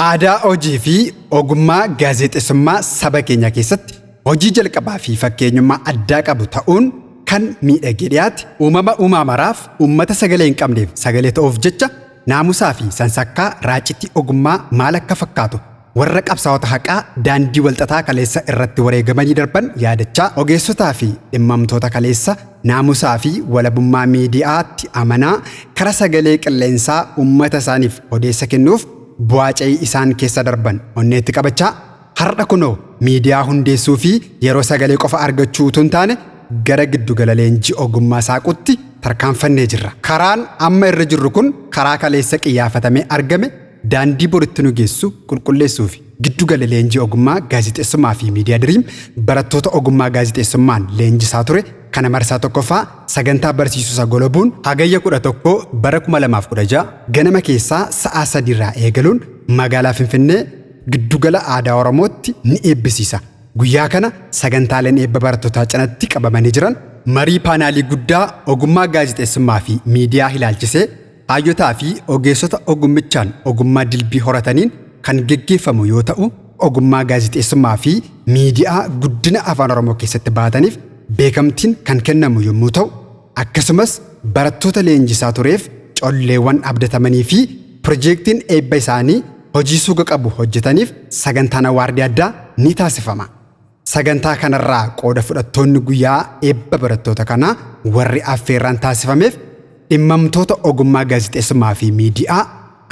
Aadaa hojii fi ogummaa gaazexeessummaa saba keenya keessatti hojii jalqabaa fi fakkeenyummaa addaa qabu ta'uun kan miidhagee dhiyaate uumamaa maraaf uummata sagalee hin qabneef sagalee ta'uuf jecha naamusaa fi sansakkaa raacitti ogummaa maal akka fakkaatu warra qabsaa'ota haqaa daandii walxaxaa kaleessa irratti wareegamanii darban yaadachaa ogeessotaa fi dhimmamtoota kaleessa naamusaa fi walabummaa miidiyaatti amanaa kara sagalee qilleensaa uummata isaaniif odeessa kennuuf bu'aaca'ii isaan keessa darban onneetti qabachaa har'a kunoo miidiyaa hundeessuu fi yeroo sagalee qofa argachuu utuu hin taane gara giddugala leenjii ogummaa saaqutti tarkaanfannee jirra. Karaan amma irra jirru kun karaa kaleessa qiyyaafatamee argame daandii boritti nu geessu qulqulleessuu fi giddugala leenjii ogummaa gaazexeessummaa fi miidiyaa diriim barattoota ogummaa gaazexeessummaan leenjisaa ture kana marsaa tokkoffaa sagantaa barsiisuusa golobuun hagayya 11 bara 2016 ganama keessaa sa'aa 3 irraa eegaluun magaalaa Finfinnee giddugala aadaa Oromootti ni eebbisiisa. Guyyaa kana sagantaaleen eebba barattootaa cinatti qabamanii jiran marii paanaalii guddaa ogummaa gaazexeessummaa fi miidiyaa ilaalchisee hayyotaa fi ogeessota ogummichaan ogummaa dilbii horataniin kan geggeeffamu yoo ta'u ogummaa gaazexeessummaa fi miidiyaa guddina afaan Oromoo keessatti baataniif beekamtiin kan kennamu yommuu ta'u akkasumas barattoota leenjisaa tureef colleewwan abdatamanii fi piroojeektiin eebba isaanii hojii suuqa qabu hojjetaniif sagantaan awaardii addaa ni taasifama. Sagantaa kanarraa qooda fudhattoonni guyyaa eebba barattoota kanaa warri affeerraan taasifameef dhimmamtoota ogummaa gaazexeessummaa fi miidiyaa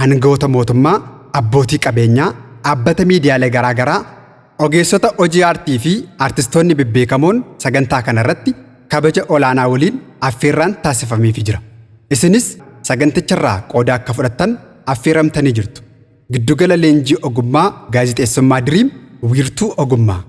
aangawoota mootummaa abbootii qabeenyaa dhaabbata miidiyaalee garaagaraa ogeessota hojii aartii fi aartistoonni bebbeekamoon sagantaa kanarratti kabaja olaanaa waliin affeerraan taasifameefii jira. Isinis saganticharraa qooda akka fudhattan affeeramtanii jirtu. Giddugala leenjii ogummaa gaazexeessummaa diriim wiirtuu ogummaa.